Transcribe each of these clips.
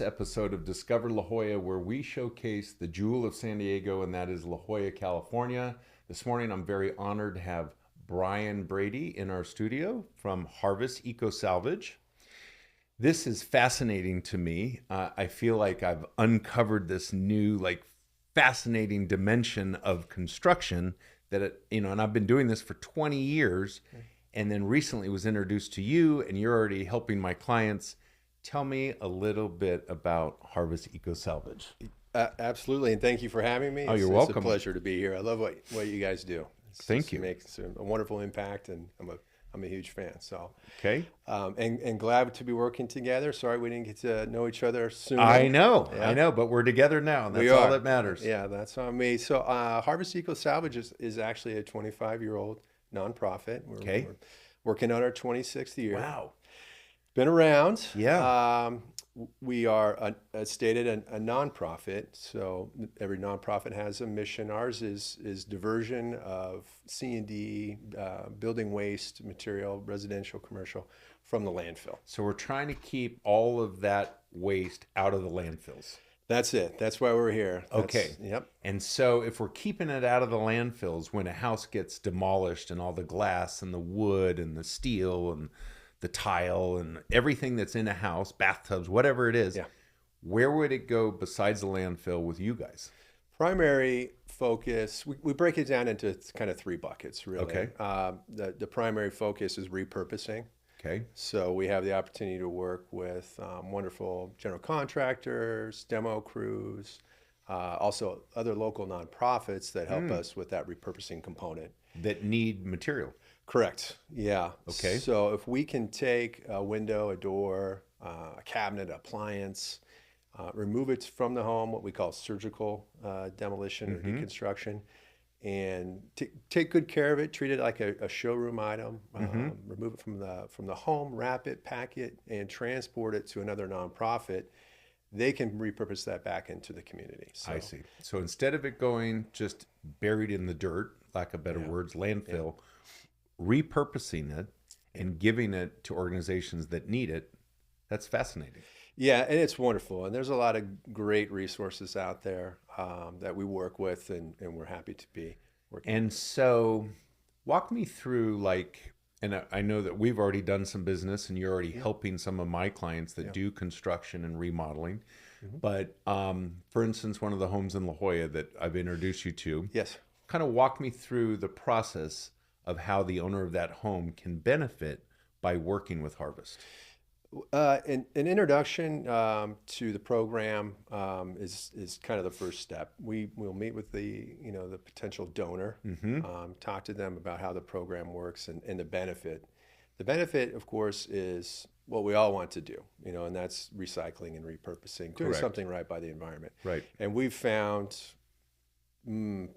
this episode of Discover La Jolla, where we showcase the jewel of San Diego, and that is La Jolla, California. This morning, I'm very honored to have Brian Brady in our studio from Harvest Eco-Salvage. This is fascinating to me. I feel like I've uncovered this new, fascinating dimension of construction and I've been doing this for 20 years, and then recently was introduced to you, and you're already helping my clients. Tell me a little bit about Harvest Eco-Salvage. Absolutely, and thank you for having me. Oh, you're welcome. welcome. It's a pleasure to be here. I love what you guys do. Thank you. It makes a wonderful impact, and I'm a huge fan. So Okay. and glad to be working together. Sorry we didn't get to know each other sooner. I know, Yeah. but we're together now, and We that's all are. that matters. Yeah, that's on me. So Harvest Eco-Salvage is actually a 25-year-old nonprofit. Okay. We're working on our 26th year. Wow. Been around. Yeah. We are stated a nonprofit, so every nonprofit has a mission. Ours is diversion of C&D, building waste material, residential, commercial, from the landfill. So we're trying to keep all of that waste out of the landfills. That's it. That's why we're here. Okay. Yep. And so if we're keeping it out of the landfills, when a house gets demolished and all the glass and the wood and the steel and the tile and everything that's in a house, bathtubs, whatever it is, Yeah. where would it go besides the landfill with you guys? Primary focus, we break it down into kind of three buckets, really. Okay. The primary focus is repurposing. Okay. So we have the opportunity to work with wonderful general contractors, demo crews, also other local nonprofits that help us with that repurposing component. That need material. Correct. Yeah. Okay. So if we can take a window, a door, a cabinet, appliance, remove it from the home, what we call surgical demolition or deconstruction, and take good care of it, treat it like a showroom item, remove it from the home, wrap it, pack it, and transport it to another nonprofit, they can repurpose that back into the community. So, I see. So instead of it going just buried in the dirt, lack of better words, landfill, repurposing it and giving it to organizations that need it, that's fascinating. Yeah, and it's wonderful. And there's a lot of great resources out there that we work with, and we're happy to be working. And so walk me through and I know that we've already done some business and you're already helping some of my clients that do construction and remodeling. But for instance, one of the homes in La Jolla that I've introduced you to, Yes. kind of walk me through the process of how the owner of that home can benefit by working with Harvest. An introduction to the program is kind of the first step. We'll meet with the potential donor, talk to them about how the program works and the benefit. The benefit, of course, is what we all want to do, and that's recycling and repurposing, doing Correct. something right by the environment. Right. And we've found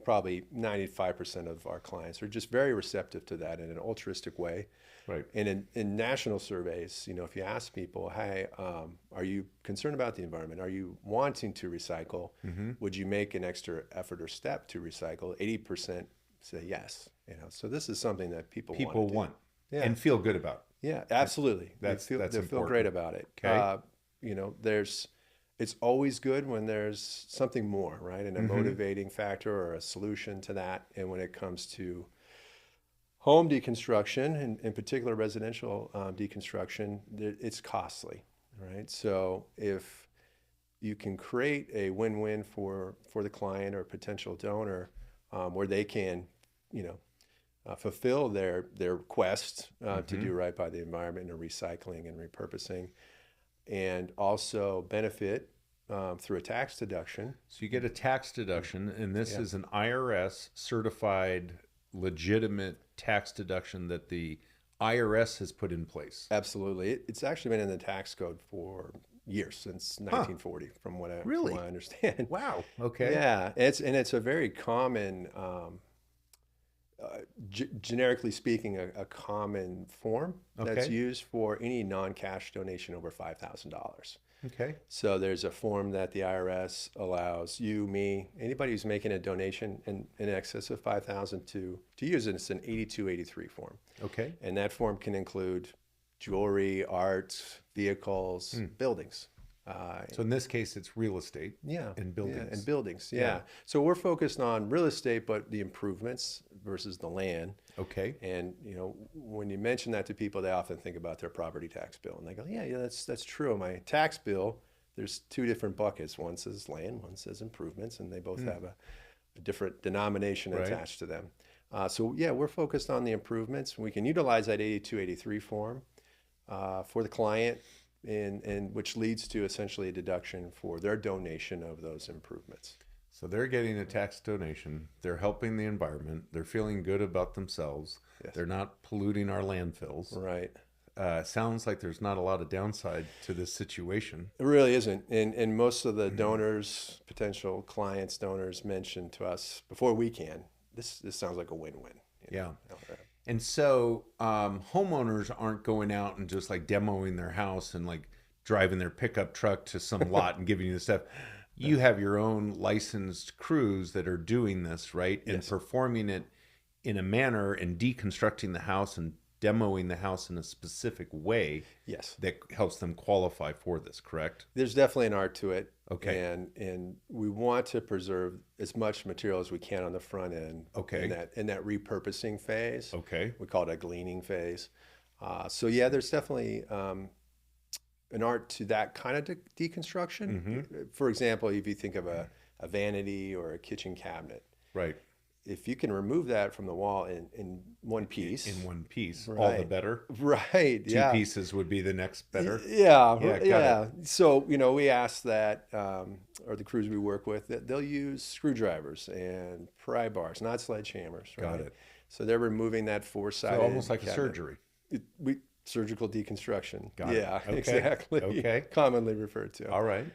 probably 95% of our clients are just very receptive to that in an altruistic way. Right. And in national surveys, if you ask people, hey, are you concerned about the environment? Are you wanting to recycle? Would you make an extra effort or step to recycle? 80% say yes. So this is something that people Want Yeah. and feel good about. Yeah, absolutely. That's they feel important. great about it. Okay. It's always good when there's something more, right? And a motivating factor or a solution to that. And when it comes to home deconstruction, and in particular residential deconstruction, it's costly, right? So if you can create a win-win for the client or potential donor, where they can, fulfill their quest to do right by the environment and recycling and repurposing, and also benefit through a tax deduction. So you get a tax deduction, and this is an IRS certified, legitimate tax deduction that the IRS has put in place. Absolutely. It's actually been in the tax code for years, since 1940, from what I understand. Wow. Okay. Yeah, it's a very common, generically speaking, a common form that's used for any non-cash donation over $5,000. Okay. So there's a form that the IRS allows you, me, anybody who's making a donation in excess of $5,000 to use it. It's an 8283 form. Okay. And that form can include jewelry, art, vehicles, buildings. So in this case, it's real estate and buildings. Yeah, and buildings. Yeah. So we're focused on real estate, but the improvements versus the land. Okay. And when you mention that to people, they often think about their property tax bill, and they go, "Yeah, that's true. My tax bill, there's two different buckets. One says land, one says improvements, and they both have a different denomination attached to them." So yeah, we're focused on the improvements. We can utilize that 8283 form for the client, and which leads to essentially a deduction for their donation of those improvements. So they're getting a tax donation. They're helping the environment. They're feeling good about themselves. Yes. They're not polluting our landfills. Right. Sounds like there's not a lot of downside to this situation. It really isn't. And most of the donors, potential clients, donors mention to us before we can, this sounds like a win-win. Yeah. And so homeowners aren't going out and just like demoing their house and like driving their pickup truck to some lot and giving you the stuff. You have your own licensed crews that are doing this, right? And Yes. performing it in a manner and deconstructing the house and demoing the house in a specific way Yes. that helps them qualify for this, correct? There's definitely an art to it. Okay. And we want to preserve as much material as we can on the front end. Okay. In that repurposing phase. Okay. We call it a gleaning phase. So yeah, there's definitely an art to that kind of deconstruction. For example, if you think of a vanity or a kitchen cabinet, Right. if you can remove that from the wall in one piece. In one piece, all Right. the better. Right. Two pieces would be the next better. Yeah. Yeah, Yeah. So, we ask that, or the crews we work with, that they'll use screwdrivers and pry bars, not sledgehammers. Right? Got it. So they're removing that four-sided. So almost like a cabinet. surgery. Surgical deconstruction. Got it. Yeah, Okay. exactly. Okay. Commonly referred to. All right.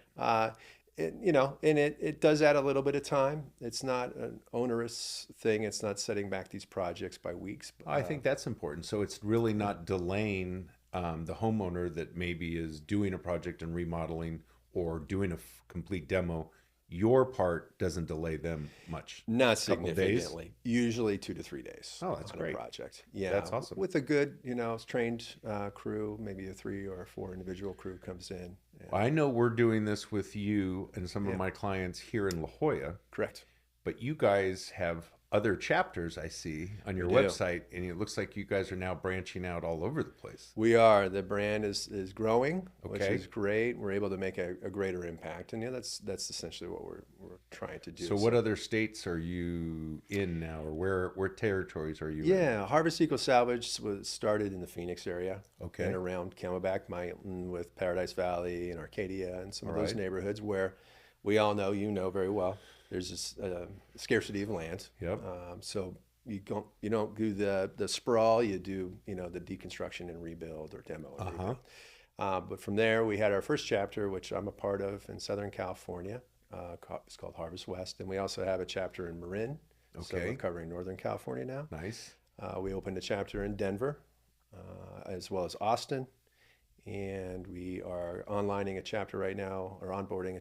It does add a little bit of time. It's not an onerous thing. It's not setting back these projects by weeks. I think that's important. So it's really not delaying the homeowner that maybe is doing a project and remodeling or doing a complete demo. Your part doesn't delay them much. Not Couple days? significantly. Usually 2 to 3 days. Oh, that's on great. a project. Yeah, That's awesome. With a good, trained crew, maybe a 3 or 4 individual crew comes in. And- I know we're doing this with you and some of my clients here in La Jolla, Correct. but you guys have other chapters I see on your We do. website, and it looks like you guys are now branching out all over the place. We are. The brand is growing, which Okay. is great. We're able to make a greater impact, and that's essentially what we're trying to do. So what other states are you in now, or where territories are you in? Yeah, Harvest Eco-Salvage was started in the Phoenix area, Okay. and around Camelback Mountain with Paradise Valley and Arcadia and some of those right. neighborhoods where we all know, very well, there's this scarcity of land. Yep. So you don't do the sprawl, you do the deconstruction and rebuild or demo and rebuild. But from there, we had our first chapter, which I'm a part of in Southern California. It's called Harvest West, and we also have a chapter in Marin. So Okay. we're covering Northern California now. Nice. We opened a chapter in Denver, as well as Austin, and we are onboarding a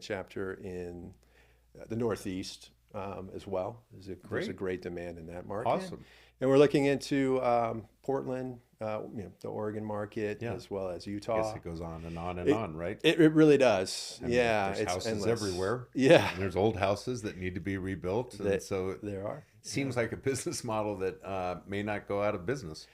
chapter in the Northeast as well. There's a great demand in that market. Awesome. And we're looking into Portland, the Oregon market, as well as I there guess it goes on and on and on, right? It really does. I mean, Yeah, there's it's houses endless. everywhere. Yeah, And there's old houses that need to be rebuilt, and so it there are. seems like a business model that may not go out of business.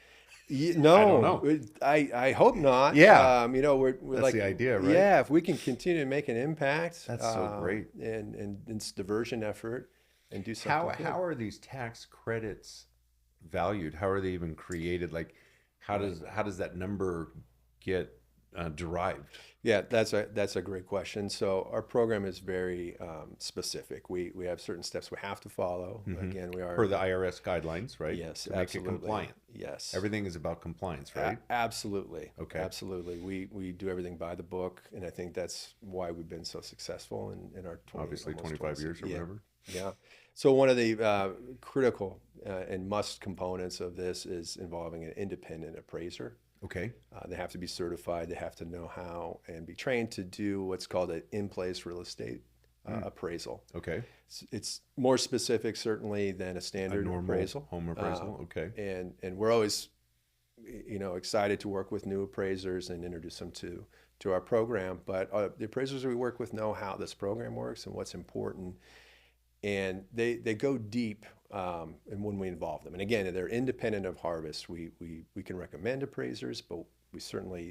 No, I don't know. I hope not. Yeah. We're That's like the idea, right? Yeah, if we can continue to make an impact, That's so great. and it's diversion effort and do something. How are these tax credits valued? How are they even created? Like, how does that number get derived? Yeah, that's a great question. So our program is very specific. We have certain steps we have to follow. Again, we are Per the IRS guidelines, right? Yes, To make absolutely. it compliant. Yes, Everything is about compliance, right? Absolutely. Okay. Absolutely. We do everything by the book, and I think that's why we've been so successful in our Obviously, almost 25 years or yeah. whatever. Yeah. So one of the critical and must components of this is involving an independent appraiser. Okay. They have to be certified. They have to know how and be trained to do what's called an in-place real estate appraisal. Okay. It's more specific, certainly, than a standard A normal appraisal. home appraisal. Okay. And we're always excited to work with new appraisers and introduce them to our program. But the appraisers we work with know how this program works and what's important, and they go deep. And when we involve them, and again, they're independent of Harvest. We can recommend appraisers, but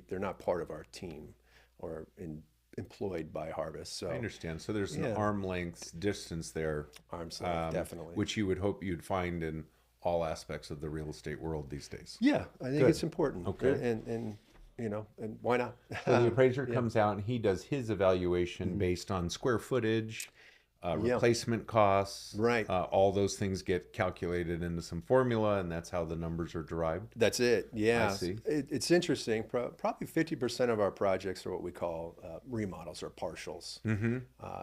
they're not part of our team or employed by Harvest. So I understand. So there's an arm length distance there, arm's length, definitely, which you would hope you'd find in all aspects of the real estate world these days. Yeah, I think it's important. Okay, and why not? So the appraiser comes out and he does his evaluation based on square footage, replacement costs, right? All those things get calculated into some formula, and that's how the numbers are derived. That's it. Yeah, I see. It's interesting. Probably 50% of our projects are what we call remodels or partials.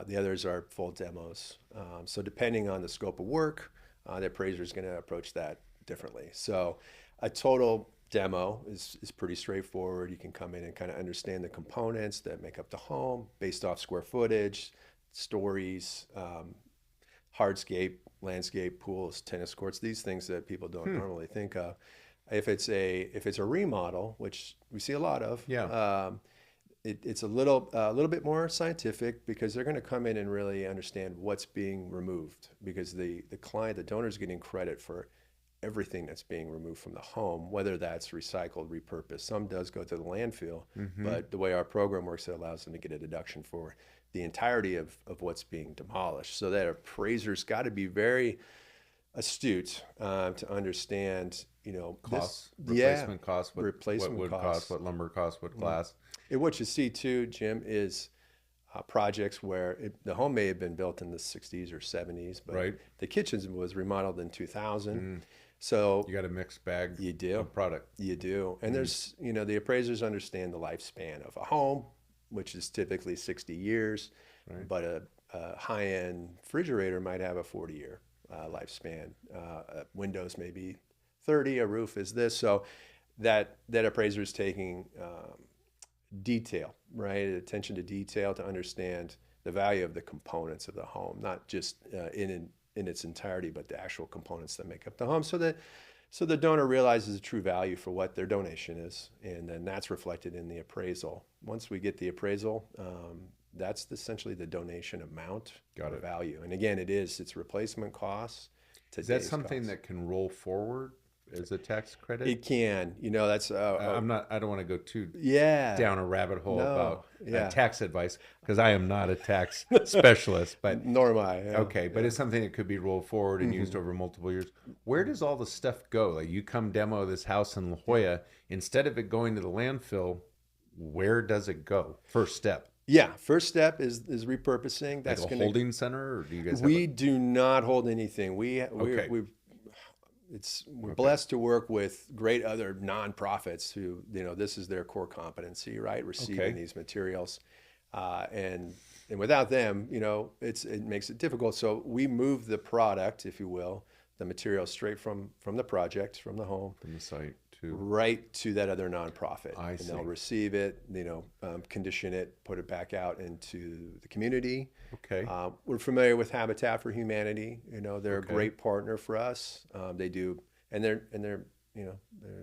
The others are full demos. So depending on the scope of work, the appraiser is going to approach that differently. So a total demo is pretty straightforward. You can come in and kind of understand the components that make up the home based off square footage, stories, hardscape, landscape, pools, tennis courts, these things that people don't normally think of. If it's a remodel, which we see a lot of, it's a little bit more scientific, because they're going to come in and really understand what's being removed, because the client, the donor, is getting credit for everything that's being removed from the home, whether that's recycled, repurposed. Some does go to the landfill, but the way our program works, it allows them to get a deduction for the entirety of what's being demolished. So that appraiser's got to be very astute to understand, Costs, replacement costs, what wood costs, costs, what lumber costs, what glass. And what you see too, Jim, is projects where the home may have been built in the 60s or 70s, but the kitchen was remodeled in 2000. So you got a mixed bag of product. You do. And there's, the appraisers understand the lifespan of a home, which is typically 60 years, but a high-end refrigerator might have a 40-year lifespan. Windows maybe 30, a roof is this. So that appraiser is taking detail, attention to detail, to understand the value of the components of the home, not just in its entirety, but the actual components that make up the home, so the donor realizes the true value for what their donation is, and then that's reflected in the appraisal. Once we get the appraisal, that's essentially the donation amount or value. And again, it's replacement costs. Is that something that can roll forward as a tax credit? It can. That's I don't want to go too down a rabbit hole about tax advice, because I am not a tax specialist, but nor am I. Okay, but it's something that could be rolled forward and used over multiple years. Where does all the stuff go? Like, you come demo this house in La Jolla, instead of it going to the landfill, where does it go? First step. Yeah, first step is repurposing. That's like a holding center, or do you guys? We do not hold anything. We're blessed to work with great other nonprofits who, this is their core competency, receiving these materials, and without them, it makes it difficult. So we move the product, if you will, the material straight from the project, from the home, from the site, right to that other nonprofit. I see. And they'll receive it, condition it, put it back out into the community. Okay. We're familiar with Habitat for Humanity. They're a great partner for us. They do, and they're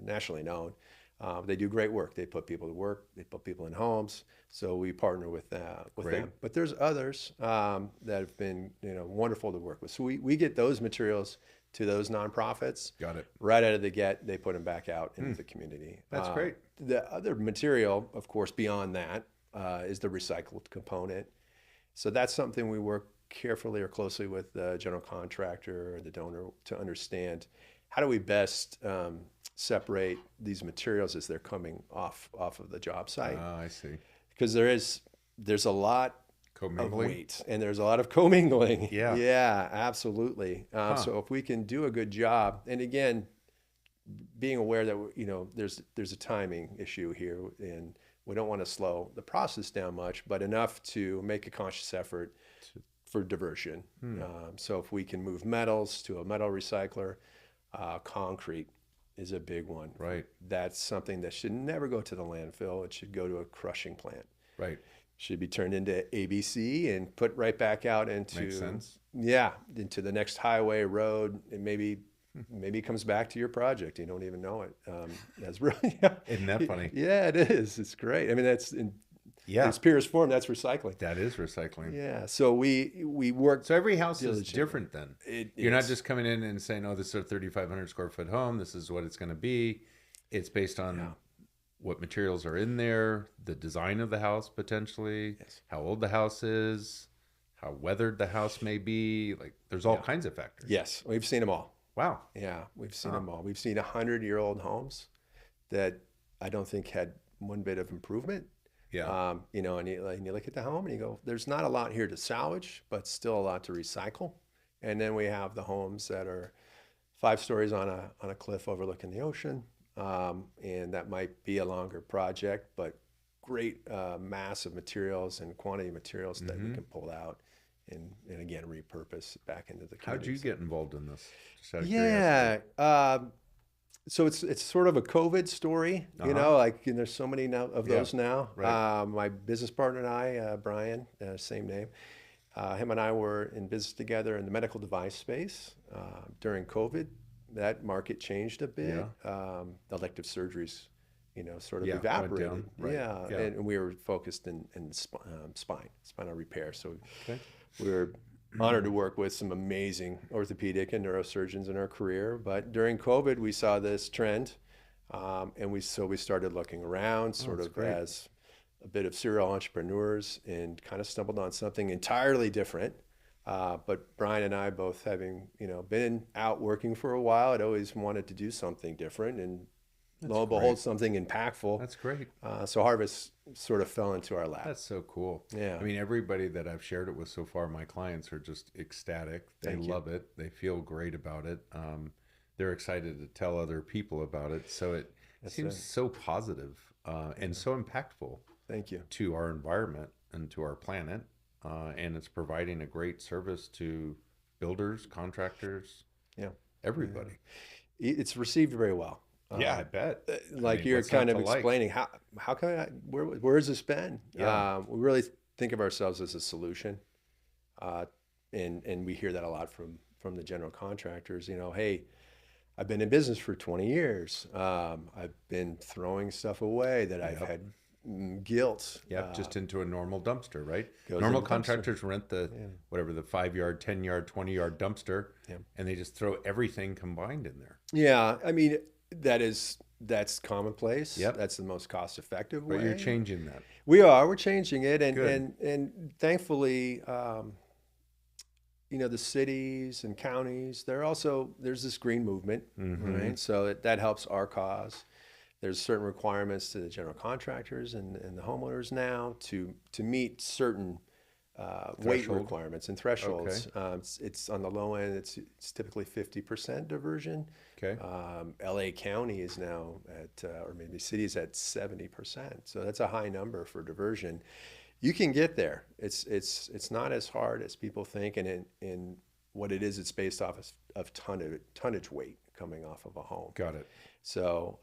nationally known. They do great work. They put people to work. They put people in homes. So we partner with them. But there's others that have been wonderful to work with. So we get those materials to those nonprofits. Got it. Right out of the gate, they put them back out into the community. That's great. The other material, of course, beyond that, is the recycled component. So that's something we work carefully or closely with the general contractor or the donor to understand, how do we best separate these materials as they're coming off of the job site. I see. Because there's a lot of Commingling? weight, and there's a lot of commingling. Yeah. Yeah, absolutely. So if we can do a good job, and again, being aware that there's a timing issue here, and we don't want to slow the process down much, but enough to make a conscious effort for diversion. So if we can move metals to a metal recycler, concrete is a big one. Right. That's something that should never go to the landfill. It should go to a crushing plant. Right. Should be turned into ABC and put right back out into Makes sense. Yeah, into the next highway, road, and maybe maybe it comes back to your project. You don't even know it. That's really, Isn't that funny? yeah, it is. It's great. I mean, that's in Yeah, its purest form. That's recycling. that is recycling. Yeah. So we work So every house is diligently. different then. It You're not is. just coming in and saying, "Oh, this is a 3,500 square foot home. This is what it's going to be." It's based on Yeah. what materials are in there, the design of the house potentially, Yes. how old the house is, how weathered the house may be. Like there's all Yeah. kinds of factors. Yes, we've seen them all. Wow. Yeah, we've seen Huh. them all. We've seen 100-year-old homes that I don't think had one bit of improvement. Yeah. You know, and you look at the home and you go, there's not a lot here to salvage, but still a lot to recycle. And then we have the homes that are 5 stories on a cliff overlooking the ocean, and that might be a longer project, but great mass of materials and quantity of materials that we can pull out and again repurpose back into the How'd you communities. get involved in this? Just out of curiosity. Yeah. So it's sort of a COVID story, you know, like and there's so many now of those now. right. My business partner and I, Brian, same name, him and I were in business together in the medical device space during COVID. That market changed a bit. Elective surgeries, you know, sort of Yeah, went evaporated. down, right. Yeah, Yeah. and we were focused in spinal repair. So Okay. we were honored to work with some amazing orthopedic and neurosurgeons in our career. But during COVID, we saw this trend, and we started looking around, sort that's of great. as a bit of serial entrepreneurs, and kind of stumbled on something entirely different. But Brian and I, both having been out working for a while, had always wanted to do something different, and lo and behold, something impactful. That's great. So Harvest sort of fell into our lap. That's so cool. Yeah. I mean, everybody that I've shared it with so far, my clients are just ecstatic. They Thank you. love it. They feel great about it. They're excited to tell other people about it. So it seems so positive, and so impactful Thank you. to our environment and to our planet. And it's providing a great service to builders, contractors, Yeah. everybody. It's received very well. Yeah, I bet. Like I mean, you're what's not kind of to like? explaining, how can where has this been? Yeah. We really think of ourselves as a solution, and we hear that a lot from the general contractors. You know, hey, I've been in business for 20 years. I've been throwing stuff away that I've had guilt. Yep, just into a normal dumpster, right? Goes Normal in the dumpster. contractors rent the whatever the 5-yard, 10-yard, 20-yard dumpster, and they just throw everything combined in there. Yeah, I mean that's commonplace. Yep. That's the most cost-effective way. But you're changing that. We're changing it, and Good. and thankfully, the cities and counties, there's this green movement, right? So that helps our cause. There's certain requirements to the general contractors and the homeowners now to meet certain weight Threshold. requirements and thresholds. It's on the low end. It's typically 50% diversion. Okay. LA County is now at, or maybe city is at 70%. So that's a high number for diversion. You can get there. It's not as hard as people think, and in what it is, it's based off of tonnage weight coming off of a home. Got it. So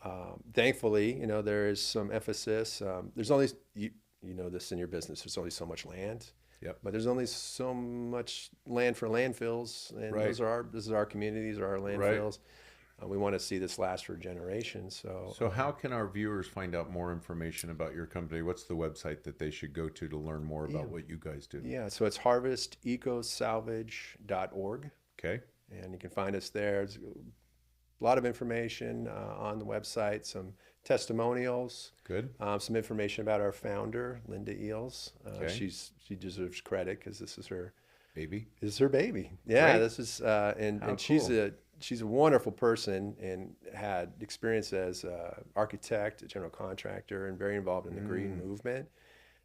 thankfully, there is some emphasis. There's only you know this in your business. There's only so much land. Yep. But there's only so much land for landfills, and Right. this is our communities, are our landfills. We want to see this last for generations. So how can our viewers find out more information about your company? What's the website that they should go to learn more about what you guys do? yeah, so it's harvestecosalvage.org, Okay. and you can find us there. There's a lot of information on the website, some testimonials, Good. some information about our founder, Linda Eels. Okay. She deserves credit because this is her Baby. baby. Yeah, Great. this is and How she's cool. she's a wonderful person and had experience as an architect, a general contractor, and very involved in the green movement.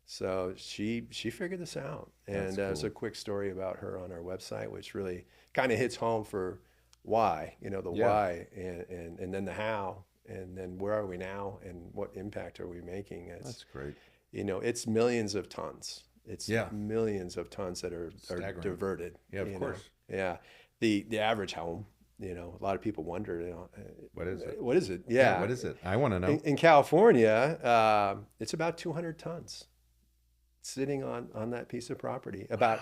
So she figured this out, and there's a quick story about her on our website, which really kind of hits home for why, the why, and then the how, and then where are we now, and what impact are we making? That's great. It's millions of tons. It's millions of tons that are Staggering. diverted. Yeah, of course. Yeah, the average home. A lot of people wonder, What is it? what is it? Yeah, What is it? I want to know. in California, it's about 200 tons sitting on that piece of property. About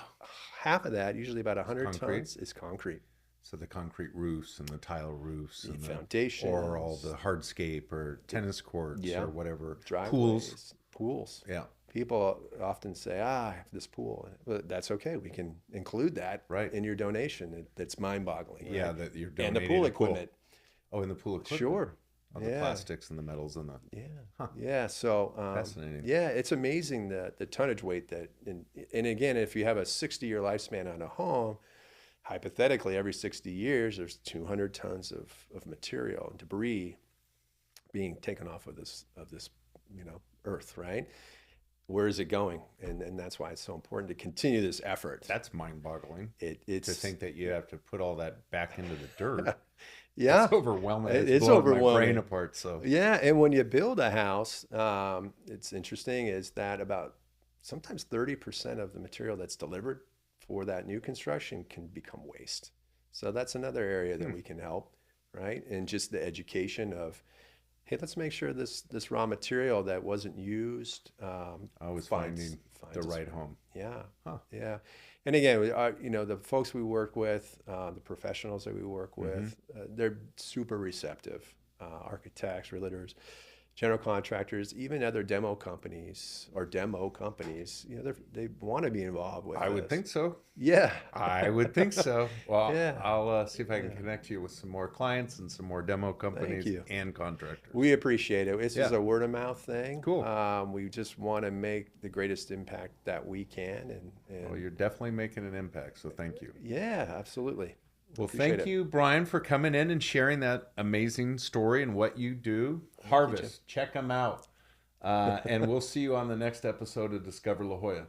half of that, usually about 100 concrete? tons, is concrete. So the concrete roofs and the tile roofs and the foundations, or all the hardscape or tennis courts or whatever. Driveways, pools. Yeah. People often say, I have this pool. Well, that's okay. We can include that in your donation. That's mind-boggling. Right? Yeah, that you're and donating the pool equipment. Oh, and the pool equipment. Sure. Oh, the plastics and the metals and the So fascinating. Yeah, it's amazing the tonnage weight that and again, if you have a 60-year lifespan on a home, hypothetically every 60 years there's 200 tons of material and debris being taken off of this earth, right? Where is it going? And that's why it's so important to continue this effort. That's mind-boggling. It's to think that you have to put all that back into the dirt. Yeah, it's overwhelming. It's blowing overwhelming. My brain apart. So yeah, and when you build a house, it's interesting is that about sometimes 30% of the material that's delivered for that new construction can become waste. So that's another area that we can help, right? And just the education of, hey, let's make sure this raw material that wasn't used finding the right home. Yeah, yeah. And again, the folks we work with, the professionals that we work with, they're super receptive. Architects, realtors, general contractors, even other demo companies, they want to be involved with I would think so. Yeah. I would think so. Well, I'll see if I can connect you with some more clients and some more demo companies and contractors. We appreciate it. This is a word of mouth thing. Cool. We just want to make the greatest impact that we can. And well, you're definitely making an impact, so thank you. Yeah, absolutely. Well, thank you, Brian, for coming in and sharing that amazing story and what you do. Harvest, check them out. And we'll see you on the next episode of Discover La Jolla.